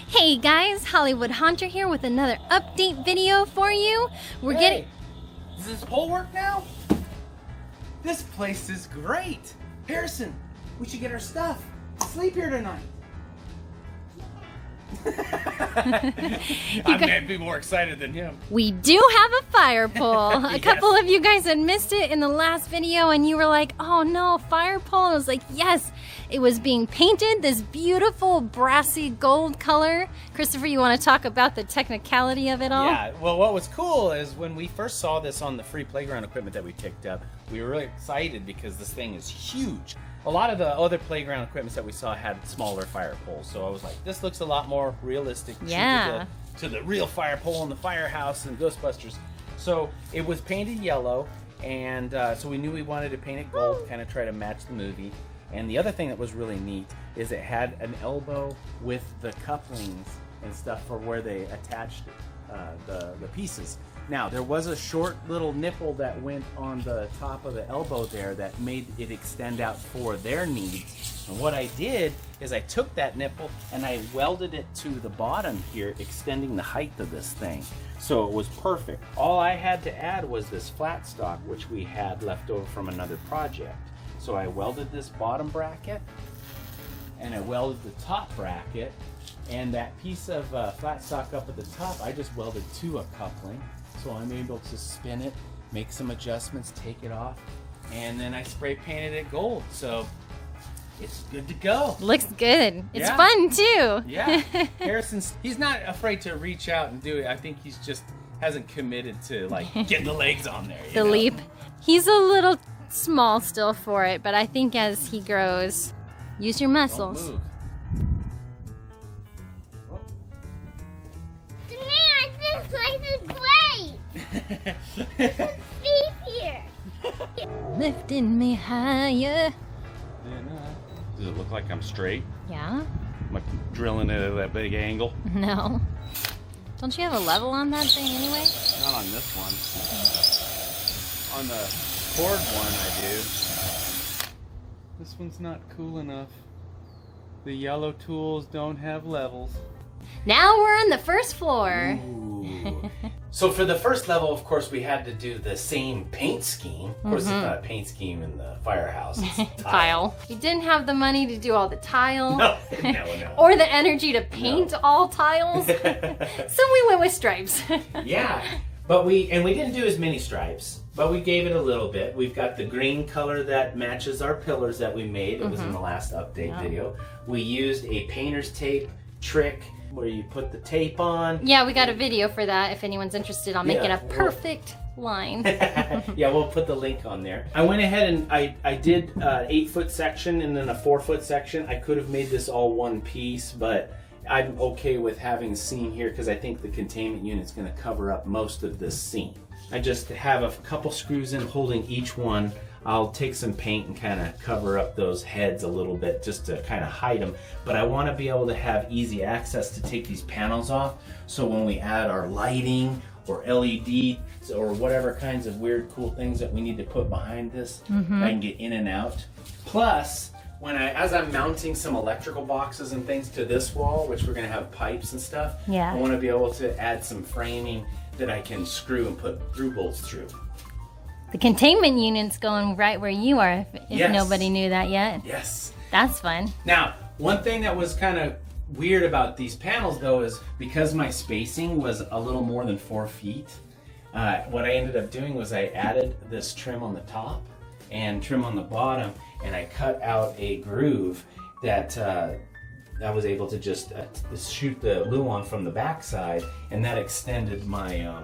Hey guys, Hollywood Haunter here with another update video for you. Does this pole work now? This place is great. Harrison, we should get our stuff. Sleep here tonight. I may be more excited than him. We do have a fire pole. A couple of you guys had missed it in the last video and you were like, oh no, fire pole. And I was like, yes, it was being painted this beautiful brassy gold color. Christopher, you want to talk about the technicality of it all? Yeah, well, what was cool is when we first saw this on the free playground equipment that we picked up, we were really excited because this thing is huge. A lot of the other playground equipment that we saw had smaller fire poles, so I was like, this looks a lot more realistic to the real fire pole in the Firehouse and Ghostbusters. So it was painted yellow, and so we knew we wanted to paint it gold, kind of try to match the movie. And the other thing that was really neat is it had an elbow with the couplings and stuff for where they attached the pieces. Now, there was a short little nipple that went on the top of the elbow there that made it extend out for their needs. And what I did is I took that nipple and I welded it to the bottom here, extending the height of this thing. So it was perfect. All I had to add was this flat stock, which we had left over from another project. So I welded this bottom bracket and I welded the top bracket, and that piece of flat stock up at the top I just welded to a coupling. So I'm able to spin it, make some adjustments, take it off, and then I spray painted it gold. So it's good to go. Looks good. It's fun too. Yeah. Harrison's, he's not afraid to reach out and do it. I think he's just hasn't committed to like getting the legs on there. The leap. He's a little small still for it, but I think as he grows, use your muscles. Don't move. This place is great! Sleep here! Lifting me higher. Does it look like I'm straight? Yeah? Am I drilling it at that big angle? No. Don't you have a level on that thing anyway? Not on this one. On the cord one I do. This one's not cool enough. The yellow tools don't have levels. Now we're on the first floor. So for the first level, of course, we had to do the same paint scheme. Of course, it's not a paint scheme in the Firehouse. It's tile. We didn't have the money to do all the tile. No. Or the energy to paint all tiles. So we went with stripes. Yeah, but we didn't do as many stripes, but we gave it a little bit. We've got the green color that matches our pillars that we made. It was in the last update video. We used a painter's tape trick where you put the tape on. Yeah, we got a video for that if anyone's interested on making a perfect line. Yeah, we'll put the link on there. I went ahead and I did an 8-foot section and then a 4-foot section. I could have made this all one piece, but I'm okay with having a seam here because I think the containment unit's going to cover up most of this seam. I just have a couple screws in holding each one. I'll take some paint and kind of cover up those heads a little bit just to kind of hide them. But I want to be able to have easy access to take these panels off. So when we add our lighting or LED or whatever kinds of weird cool things that we need to put behind this, I can get in and out. Plus, as I'm mounting some electrical boxes and things to this wall, which we're going to have pipes and stuff, I want to be able to add some framing that I can screw and put through bolts through. The containment unit's going right where you are, if nobody knew that yet. Yes. That's fun. Now, one thing that was kind of weird about these panels, though, is because my spacing was a little more than 4 feet, what I ended up doing was I added this trim on the top and trim on the bottom, and I cut out a groove that I was able to just shoot the glue on from the backside, and that extended my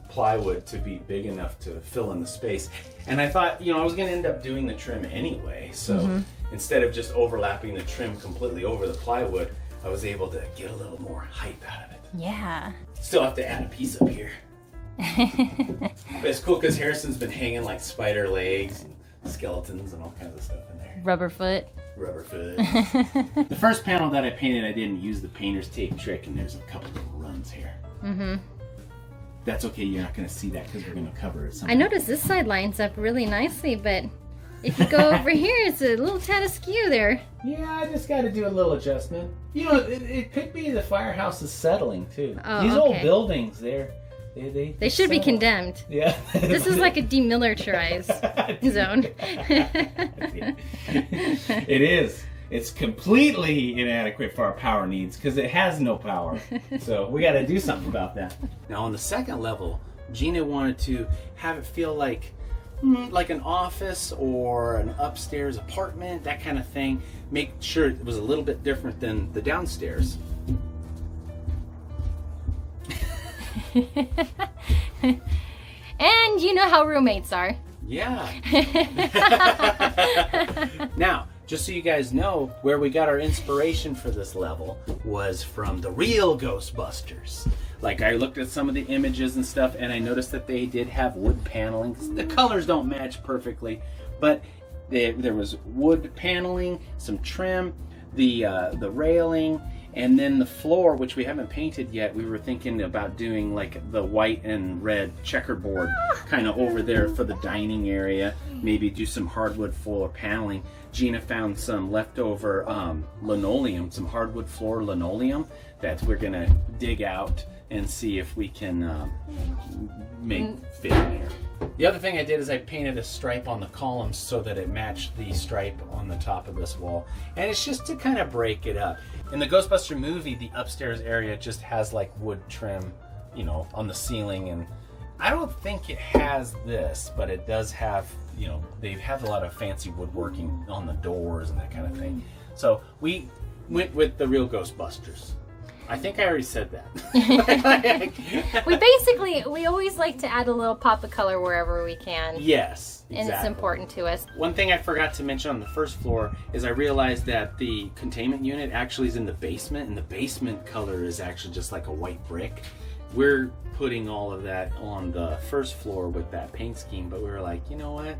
plywood to be big enough to fill in the space. And I thought, I was going to end up doing the trim anyway, so instead of just overlapping the trim completely over the plywood, I was able to get a little more height out of it. Yeah. Still have to add a piece up here. But it's cool because Harrison's been hanging like spider legs and skeletons and all kinds of stuff in there. Rubber foot. The first panel that I painted, I didn't use the painter's tape trick, and there's a couple little runs here. That's okay, you're not going to see that because we're going to cover it somehow. I noticed this side lines up really nicely, but If you go over here, it's a little tad askew there. Yeah, I just got to do a little adjustment. You know, it could be the firehouse is settling too. Oh, These okay. old buildings, they should be settle. condemned. Yeah. This is like a demilitarized zone. It is. It's completely inadequate for our power needs because it has no power. So we got to do something about that. Now on the second level, Gina wanted to have it feel like an office or an upstairs apartment, that kind of thing. Make sure it was a little bit different than the downstairs. And you know how roommates are. Yeah. Now, just so you guys know, where we got our inspiration for this level was from the Real Ghostbusters. Like, I looked at some of the images and stuff, and I noticed that they did have wood paneling. The colors don't match perfectly, but there was wood paneling, some trim, the railing, and then the floor, which we haven't painted yet. We were thinking about doing like the white and red checkerboard kind of over there for the dining area. Maybe do some hardwood floor paneling. Gina found some leftover linoleum, some hardwood floor linoleum that we're gonna dig out and see if we can make fit in here. The other thing I did is I painted a stripe on the columns so that it matched the stripe on the top of this wall. And it's just to kind of break it up. In the Ghostbuster movie, the upstairs area just has like wood trim, you know, on the ceiling. And I don't think it has this, but it does have, you know, they have a lot of fancy woodworking on the doors and that kind of thing. So we went with the Real Ghostbusters. I think I already said that. We always like to add a little pop of color wherever we can. Yes, exactly. And it's important to us. One thing I forgot to mention on the first floor is I realized that the containment unit actually is in the basement, and the basement color is actually just like a white brick. We're putting all of that on the first floor with that paint scheme, but we were like, you know what?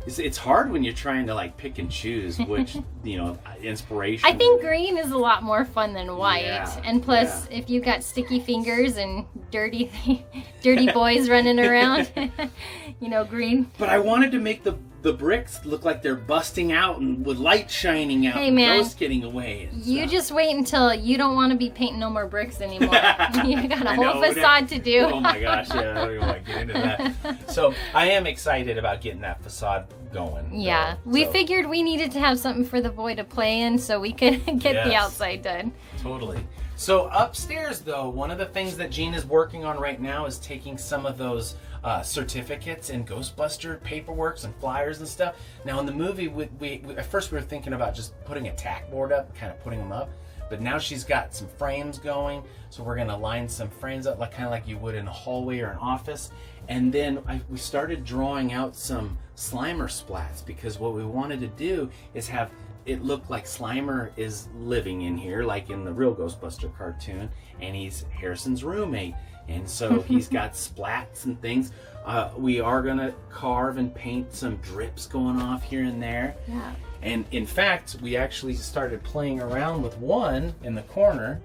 It's hard when you're trying to like pick and choose which, you know, inspiration. I think green is a lot more fun than white. Yeah, and plus, if you got sticky fingers and dirty boys running around, you know, green. But I wanted to make the bricks look like they're busting out and with light shining out. Hey, and man, ghosts getting away. You just wait until you don't want to be painting no more bricks anymore. You got a whole facade to do. Oh my gosh, yeah, I don't even want to get into that. So I am excited about getting that facade going. Yeah, we figured we needed to have something for the boy to play in so we could get the outside done. Totally. So upstairs, though, one of the things that Gene is working on right now is taking some of those certificates and Ghostbuster paperworks and flyers and stuff. Now in the movie, we at first we were thinking about just putting a tack board up, kind of putting them up. But now she's got some frames going, so we're gonna line some frames up, like kind of like you would in a hallway or an office. And then we started drawing out some Slimer splats, because what we wanted to do is have it look like Slimer is living in here, like in the Real Ghostbuster cartoon, and he's Harrison's roommate. And so he's got splats and things. We are gonna carve and paint some drips going off here and there. Yeah. And in fact, we actually started playing around with one in the corner.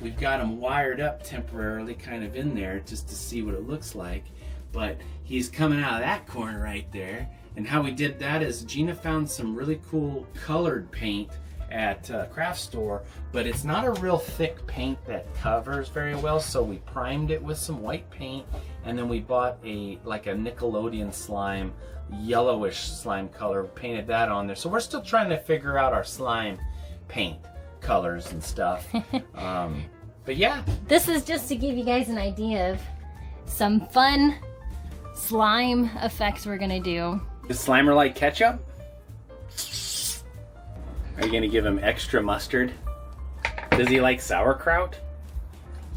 We've got him wired up temporarily kind of in there just to see what it looks like. But he's coming out of that corner right there. And how we did that is Gina found some really cool colored paint at a craft store, but it's not a real thick paint that covers very well, so we primed it with some white paint, and then we bought a Nickelodeon slime, yellowish slime color, painted that on there. So we're still trying to figure out our slime paint colors and stuff. But yeah. This is just to give you guys an idea of some fun slime effects we're gonna do. Is Slimer like ketchup? Are you gonna give him extra mustard? Does he like sauerkraut?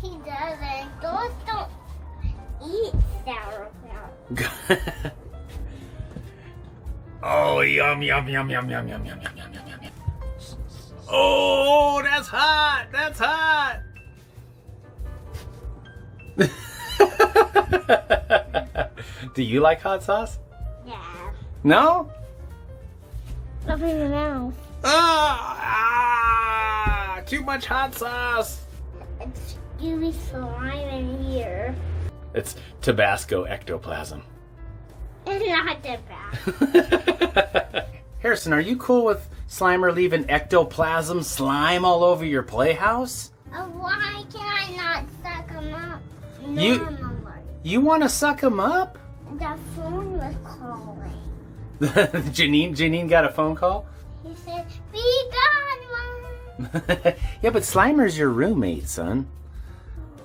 He doesn't. Ghosts don't eat sauerkraut. Oh, yum, yum, yum, yum, yum, yum, yum, yum, yum, yum, yum. Oh, that's hot! That's hot! Do you like hot sauce? Yeah. No? Up in the mouth. Too much hot sauce. It's gooey slime in here. It's Tabasco ectoplasm. Not the back. Harrison, are you cool with Slimer leaving ectoplasm slime all over your playhouse? Why can I not suck him up You- normally? You want to suck him up? The phone was calling. Janine got a phone call? He said, "Be gone, Mom." Yeah, but Slimer's your roommate, son.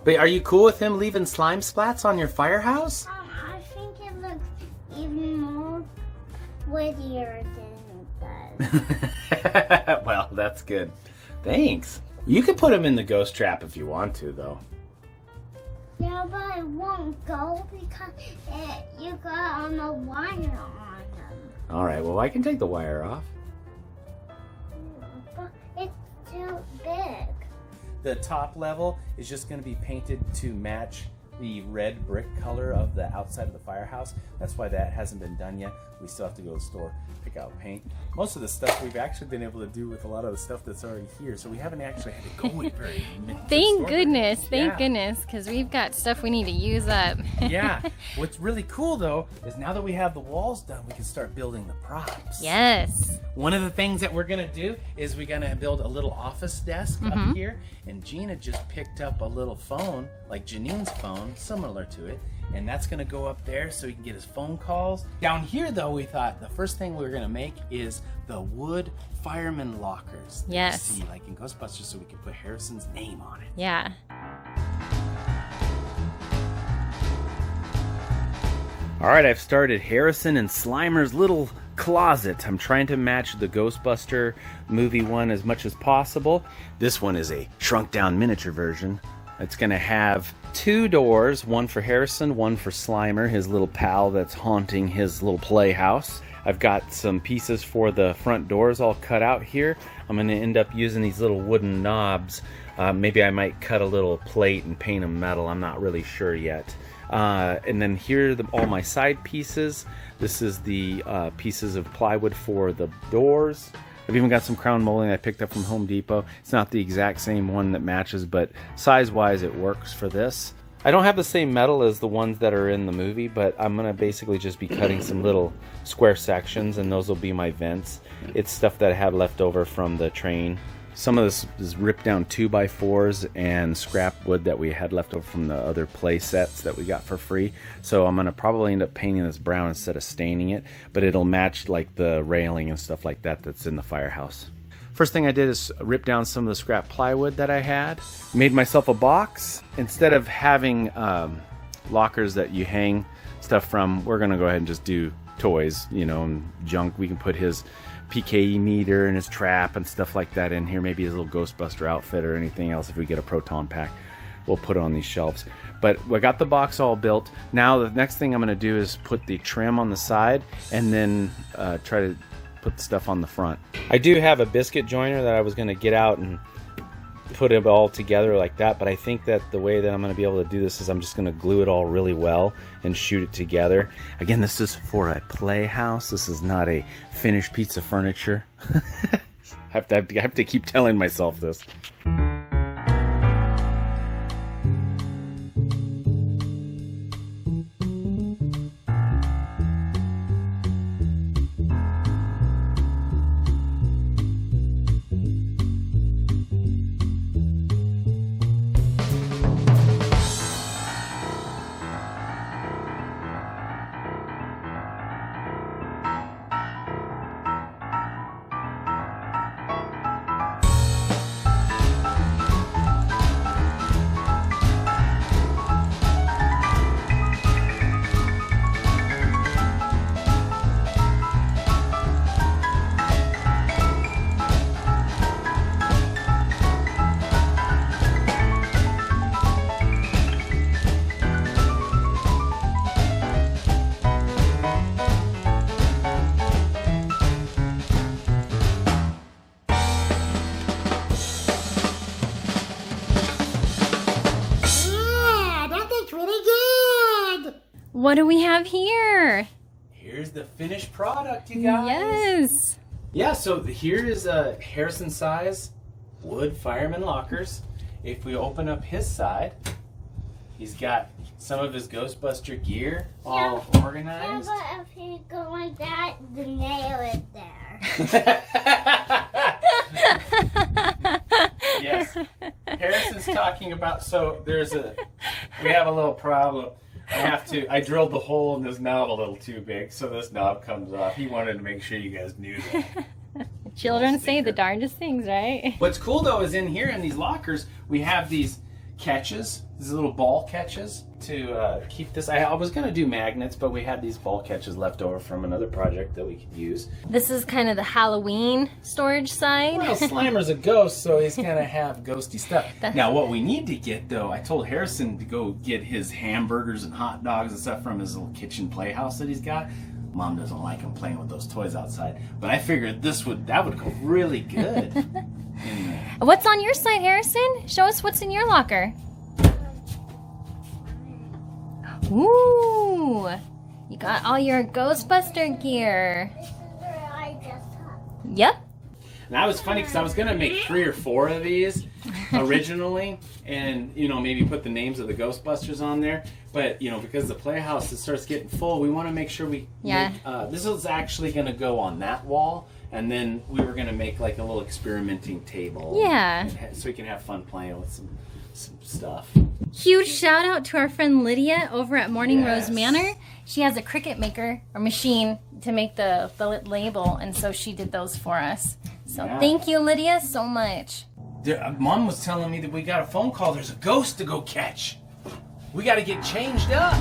But are you cool with him leaving slime splats on your firehouse? I think it looks even more wittier than it does. Well, that's good. Thanks. You can put him in the ghost trap if you want to, though. Yeah, but it won't go because you got on the wire on them. All right, well, I can take the wire off. But it's too big. The top level is just going to be painted to match the red brick color of the outside of the firehouse. That's why that hasn't been done yet. We still have to go to the store, pick out paint. Most of the stuff we've actually been able to do with a lot of the stuff that's already here, so we haven't actually had to go in very Thank goodness, because we've got stuff we need to use up. Yeah. What's really cool though is now that we have the walls done, we can start building the props. Yes. One of the things that we're gonna do is we're gonna build a little office desk up here, and Gina just picked up a little phone, like Janine's phone, similar to it, and that's gonna go up there so he can get his phone calls. Down here though, we thought the first thing we were gonna make is the wood fireman lockers. that Yes. you see, like in Ghostbusters, so we can put Harrison's name on it. Yeah. All right, I've started Harrison and Slimer's little closet. I'm trying to match the Ghostbuster movie one as much as possible. This one is a shrunk down miniature version. It's gonna have 2 doors, one for Harrison, one for Slimer, his little pal that's haunting his little playhouse. I've got some pieces for the front doors all cut out here. I'm gonna end up using these little wooden knobs. Maybe I might cut a little plate and paint them metal. I'm not really sure yet. And then here are all my side pieces. This is the pieces of plywood for the doors. I've even got some crown molding I picked up from Home Depot. It's not the exact same one that matches, but size-wise it works for this. I don't have the same metal as the ones that are in the movie, but I'm going to basically just be cutting some little square sections, and those will be my vents. It's stuff that I had left over from the train. Some of this is ripped down 2x4s and scrap wood that we had left over from the other play sets that we got for free. So I'm going to probably end up painting this brown instead of staining it, but it'll match like the railing and stuff like that that's in the firehouse. First thing I did is rip down some of the scrap plywood that I had. Made myself a box. Instead of having lockers that you hang stuff from, we're going to go ahead and just do toys, you know, and junk. We can put his PKE meter and his trap and stuff like that in here. Maybe his little Ghostbuster outfit or anything else. If we get a proton pack, we'll put it on these shelves. But we got the box all built. Now the next thing I'm going to do is put the trim on the side and then try to put the stuff on the front. I do have a biscuit joiner that I was going to get out and put it all together like that, but I think that the way that I'm going to be able to do this is I'm just going to glue it all really well and shoot it together. Again, this is for a playhouse. This is not a finished piece of furniture. I have to keep telling myself this. What do we have here? Here's the finished product, you guys. Yes. Yeah, so here is a Harrison size wood fireman lockers. If we open up his side, he's got some of his Ghostbuster gear all Yeah, organized. but if you go like that, the nail is there. Yes. Harrison's talking about, we have a little problem. I drilled the hole in this knob a little too big, so this knob comes off. He wanted to make sure you guys knew that. Children say the darndest things, right? What's cool though is in here in these lockers, we have these catches, these little ball catches to keep this. I was going to do magnets, but we had these ball catches left over from another project that we could use. This is kind of the Halloween storage side. Well, Slimer's a ghost, so he's going to have ghosty stuff. Now, what we need to get, though, I told Harrison to go get his hamburgers and hot dogs and stuff from his little kitchen playhouse that he's got. Mom doesn't like him playing with those toys outside, but I figured that would go really good in there. What's on your side, Harrison? Show us what's in your locker. Ooh, you got all your Ghostbuster gear. This is where I just hung. Yep. And that was funny because I was going to make 3 or 4 of these originally and, maybe put the names of the Ghostbusters on there. But, because the playhouse starts getting full, we want to make sure this is actually going to go on that wall. And then we were going to make like a little experimenting table. Yeah. So we can have fun playing with some stuff. Huge shout out to our friend Lydia over at Morning Yes. Rose Manor. She has a Cricut maker or machine to make the label, and so she did those for us. So Thank you, Lydia, so much. Mom was telling me that we got a phone call. There's a ghost to go catch. We got to get changed up.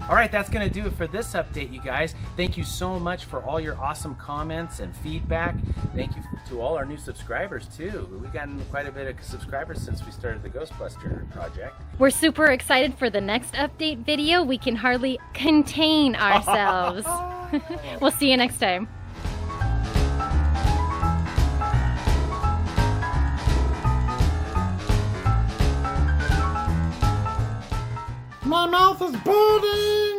All right, that's going to do it for this update, you guys. Thank you so much for all your awesome comments and feedback. Thank you to all our new subscribers, too. We've gotten quite a bit of subscribers since we started the Ghostbuster project. We're super excited for the next update video. We can hardly contain ourselves. We'll see you next time. My mouth is burning!